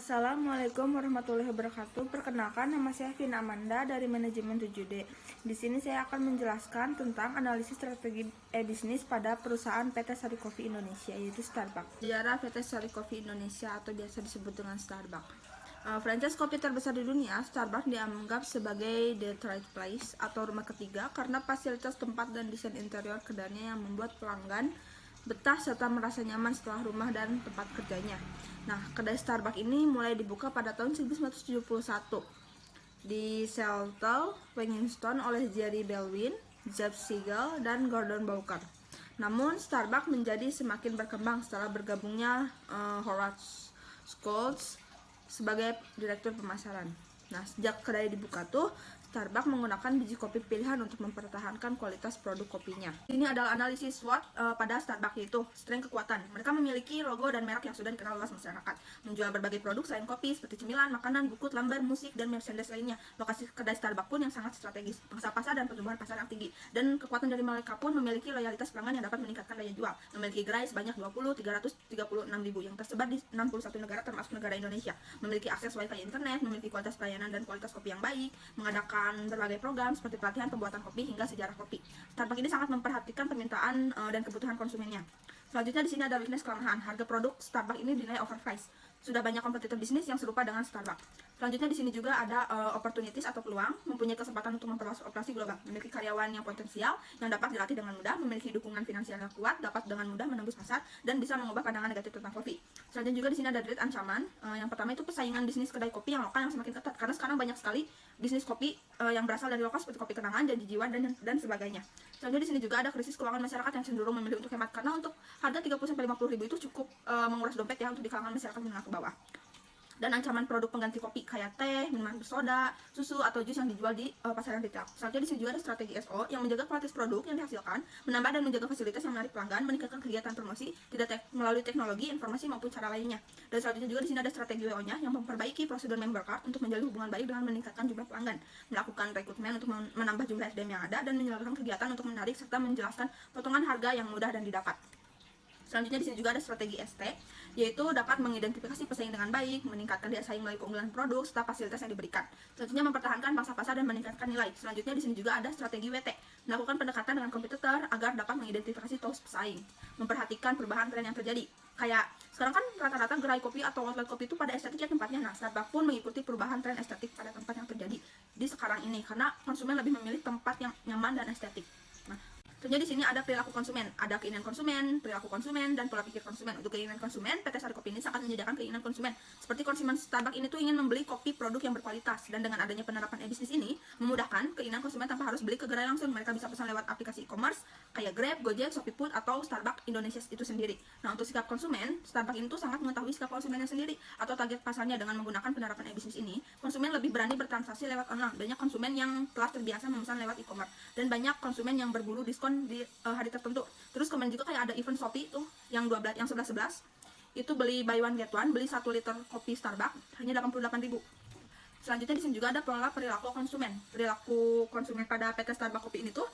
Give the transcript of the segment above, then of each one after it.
Assalamualaikum warahmatullahi wabarakatuh. Perkenalkan, nama saya Vina Amanda dari Manajemen 7D. Di sini saya akan menjelaskan tentang analisis strategi bisnis pada perusahaan PT Sari Kopi Indonesia, yaitu Starbucks. Sejarah PT Sari Kopi Indonesia atau biasa disebut dengan Starbucks. Franchise kopi terbesar di dunia, Starbucks dianggap sebagai the third place atau rumah ketiga karena fasilitas tempat dan desain interior kedainya yang membuat pelanggan betah serta merasa nyaman setelah rumah dan tempat kerjanya. Nah, kedai Starbucks ini mulai dibuka pada tahun 1971 di Seattle, Washington oleh Jerry Belvin, Jeff Siegel, dan Gordon Bowker. Namun, Starbucks menjadi semakin berkembang setelah bergabungnya Horace Schultz sebagai direktur pemasaran. Nah, sejak kedai dibuka tuh, Starbucks menggunakan biji kopi pilihan untuk mempertahankan kualitas produk kopinya. Ini adalah analisis SWOT pada Starbucks, yaitu strength kekuatan. Mereka memiliki logo dan merek yang sudah dikenal luas masyarakat. Menjual berbagai produk selain kopi seperti cemilan, makanan, buku, lembar, musik, dan merchandise lainnya. Lokasi kedai Starbucks pun yang sangat strategis, pangsa pasar dan pertumbuhan pasar yang tinggi. Dan kekuatan dari mereka pun memiliki loyalitas pelanggan yang dapat meningkatkan daya jual. Memiliki gerai sebanyak 336.000 yang tersebar di 61 negara termasuk negara Indonesia. Memiliki akses wifi internet, memiliki kualitas pelayanan dan kualitas kopi yang baik, mengadakan berbagai program seperti pelatihan pembuatan kopi hingga sejarah kopi. Starbucks ini sangat memperhatikan permintaan dan kebutuhan konsumennya. Selanjutnya di sini ada weakness, kelemahan. Harga produk Starbucks ini dinilai overpriced. Sudah banyak kompetitor bisnis yang serupa dengan Starbucks. Selanjutnya di sini juga ada opportunities atau peluang, mempunyai kesempatan untuk memperluas operasi global, memiliki karyawan yang potensial yang dapat dilatih dengan mudah, memiliki dukungan finansial yang kuat, dapat dengan mudah menembus pasar dan bisa mengubah pandangan negatif tentang kopi. Selanjutnya juga di sini ada threat, ancaman. Yang pertama itu persaingan bisnis kedai kopi yang lokal yang semakin ketat karena sekarang banyak sekali bisnis kopi yang berasal dari lokal seperti kopi kenangan, janji jiwa dan sebagainya. Selanjutnya di sini juga ada krisis keuangan masyarakat yang cenderung memilih untuk hemat karena untuk harga 30-50 ribu itu cukup menguras dompet ya untuk di kalangan masyarakat menengah ke bawah. Dan ancaman produk pengganti kopi kayak teh, minuman bersoda, susu, atau jus yang dijual di pasaran retail. Selanjutnya di sini juga ada strategi SO yang menjaga kualitas produk yang dihasilkan, menambah dan menjaga fasilitas yang menarik pelanggan, meningkatkan kegiatan promosi melalui teknologi, informasi maupun cara lainnya. Dan selanjutnya juga di sini ada strategi WO-nya yang memperbaiki prosedur member card untuk menjalin hubungan baik dengan meningkatkan jumlah pelanggan, melakukan rekrutmen untuk menambah jumlah SDM yang ada dan menyalurkan kegiatan untuk menarik serta menjelaskan potongan harga yang mudah dan didapat. Selanjutnya di sini juga ada strategi ST, yaitu dapat mengidentifikasi pesaing dengan baik, meningkatkan daya saing melalui keunggulan produk serta fasilitas yang diberikan. Selanjutnya mempertahankan pangsa pasar dan meningkatkan nilai. Selanjutnya di sini juga ada strategi WT, melakukan pendekatan dengan kompetitor agar dapat mengidentifikasi tos pesaing, memperhatikan perubahan tren yang terjadi. Kayak sekarang kan rata-rata gerai kopi atau outlet kopi itu pada estetiknya tempatnya. Nah, Starbucks pun mengikuti perubahan tren estetik pada tempat yang terjadi di sekarang ini karena konsumen lebih memilih tempat yang nyaman dan estetik. Nah, selanjutnya di sini ada perilaku konsumen, ada keinginan konsumen, perilaku konsumen, dan pola pikir konsumen. Untuk keinginan konsumen, PT Sari Kopi ini sangat menyediakan keinginan konsumen. Seperti konsumen Starbucks ini tuh ingin membeli kopi produk yang berkualitas, dan dengan adanya penerapan e-bisnis ini memudahkan keinginan konsumen tanpa harus beli ke gerai langsung. Mereka bisa pesan lewat aplikasi e-commerce kayak Grab, Gojek, Shopee Food, atau Starbucks Indonesia itu sendiri. Nah, untuk sikap konsumen, Starbucks ini tuh sangat mengetahui sikap konsumennya sendiri atau target pasarnya. Dengan menggunakan penerapan e-bisnis ini, konsumen lebih berani bertransaksi lewat online. Banyak konsumen yang telah terbiasa memesan lewat e-commerce, dan banyak konsumen yang berburu diskon di hari tertentu. Terus kemudian juga kayak ada event Shopee tuh yang 11 itu beli buy one get one, beli 1 liter kopi Starbucks hanya 88.000. Selanjutnya di sini juga ada pola perilaku konsumen. Perilaku konsumen pada PT Starbucks Kopi ini tuh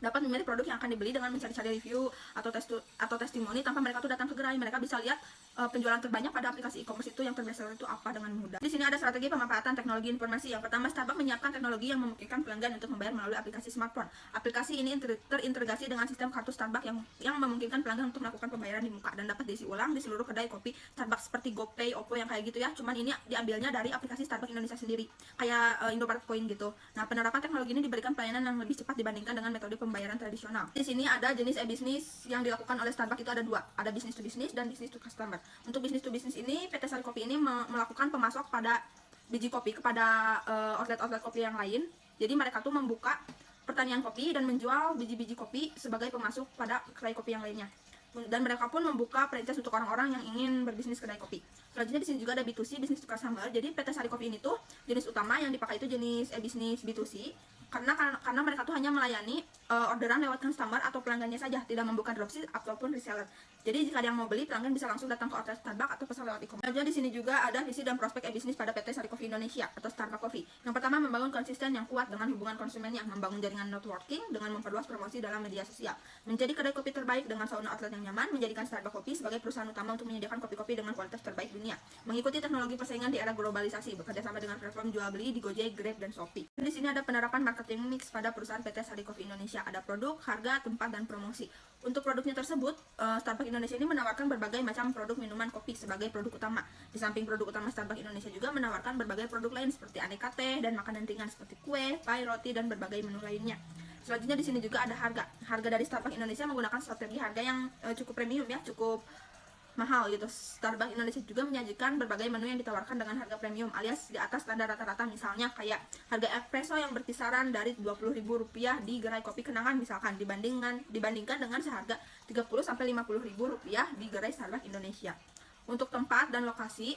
dapat memilih produk yang akan dibeli dengan mencari-cari review atau testimoni tanpa mereka tuh datang ke gerai. Mereka bisa lihat penjualan terbanyak pada aplikasi e-commerce itu yang terbesar itu apa dengan mudah. Di sini ada strategi pemanfaatan teknologi informasi. Yang pertama, Starbucks menyiapkan teknologi yang memungkinkan pelanggan untuk membayar melalui aplikasi smartphone. Aplikasi ini terintegrasi dengan sistem kartu Starbucks yang memungkinkan pelanggan untuk melakukan pembayaran di muka dan dapat diisi ulang di seluruh kedai kopi Starbucks seperti GoPay, Oppo yang kayak gitu ya. Cuman ini diambilnya dari aplikasi Starbucks Indonesia sendiri, kayak Indomaret Point gitu. Nah, penerapan teknologi ini diberikan pelayanan yang lebih cepat dibandingkan dengan metode pembayaran tradisional. Di sini ada jenis e-bisnis yang dilakukan oleh Starbucks itu ada 2, ada business to business dan business to customer. Untuk business to business ini, PT Sari Kopi ini melakukan pemasok pada biji kopi kepada outlet-outlet kopi yang lain. Jadi mereka tuh membuka pertanian kopi dan menjual biji-biji kopi sebagai pemasok pada kedai kopi yang lainnya. Dan mereka pun membuka franchise untuk orang-orang yang ingin berbisnis kedai kopi. Selanjutnya di sini juga ada B2C, business to customer. Jadi PT Sari Kopi ini tuh jenis utama yang dipakai itu jenis e-bisnis B2C karena mereka tuh hanya melayani orderan lewat customer atau pelanggannya saja, tidak membuka dropship ataupun reseller. Jadi jika ada yang mau beli, pelanggan bisa langsung datang ke outlet Starbucks atau pesan lewat e-commerce. Selanjutnya di sini juga ada visi dan prospek e-bisnis pada PT Sari Coffee Indonesia atau Starbucks Coffee. Yang pertama, membangun konsisten yang kuat dengan hubungan konsumennya, membangun jaringan networking dengan memperluas promosi dalam media sosial, menjadi kedai kopi terbaik dengan sauna outlet yang nyaman, menjadikan Starbucks Coffee sebagai perusahaan utama untuk menyediakan kopi-kopi dengan kualitas terbaik dunia, mengikuti teknologi persaingan di era globalisasi, bekerja sama dengan platform jual beli di Gojek, Grab, dan Shopee. Di sini ada penerapan marketing mix pada perusahaan PT Sari Coffee Indonesia. Ada produk, harga, tempat, dan promosi. Untuk produknya tersebut, Starbucks Indonesia ini menawarkan berbagai macam produk minuman kopi sebagai produk utama. Di samping produk utama, Starbucks Indonesia juga menawarkan berbagai produk lain seperti aneka teh dan makanan ringan seperti kue, pie, roti, dan berbagai menu lainnya. Selanjutnya di sini juga ada harga. Harga dari Starbucks Indonesia menggunakan strategi harga yang cukup premium ya, cukup mahal gitu. Starbucks Indonesia juga menyajikan berbagai menu yang ditawarkan dengan harga premium alias di atas standar rata-rata, misalnya kayak harga espresso yang berkisaran dari Rp20.000 di gerai kopi kenangan misalkan dibandingkan dengan seharga Rp30-50.000 di gerai Starbucks Indonesia. Untuk tempat dan lokasi,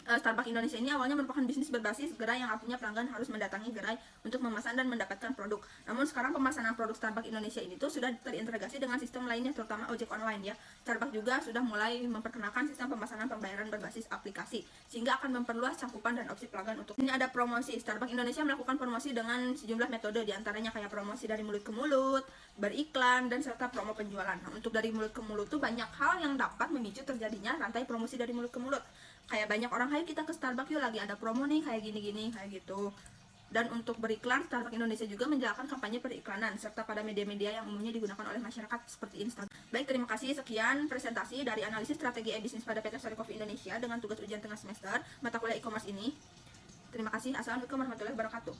Starbucks Indonesia ini awalnya merupakan bisnis berbasis gerai yang artinya pelanggan harus mendatangi gerai untuk memesan dan mendapatkan produk. Namun sekarang pemesanan produk Starbucks Indonesia ini tuh sudah terintegrasi dengan sistem lainnya, terutama ojek online ya. Starbucks juga sudah mulai memperkenalkan sistem pemesanan pembayaran berbasis aplikasi, sehingga akan memperluas cakupan dan opsi pelanggan. Untuk ini ada promosi. Starbucks Indonesia melakukan promosi dengan sejumlah metode, diantaranya kayak promosi dari mulut ke mulut, beriklan, dan serta promo penjualan. Nah, untuk dari mulut ke mulut tuh banyak hal yang dapat memicu terjadinya rantai promosi dari mulut ke mulut. Kayak banyak orang, "Hai, kita ke Starbucks yuk, lagi ada promo nih kayak gini-gini," kayak gitu. Dan untuk beriklan, Starbucks Indonesia juga menjalankan kampanye periklanan serta pada media-media yang umumnya digunakan oleh masyarakat seperti Instagram. Baik, terima kasih. Sekian presentasi dari analisis strategi e-bisnis pada PT Sari Coffee Indonesia dengan tugas ujian tengah semester mata kuliah e-commerce ini. Terima kasih. Assalamualaikum warahmatullahi wabarakatuh.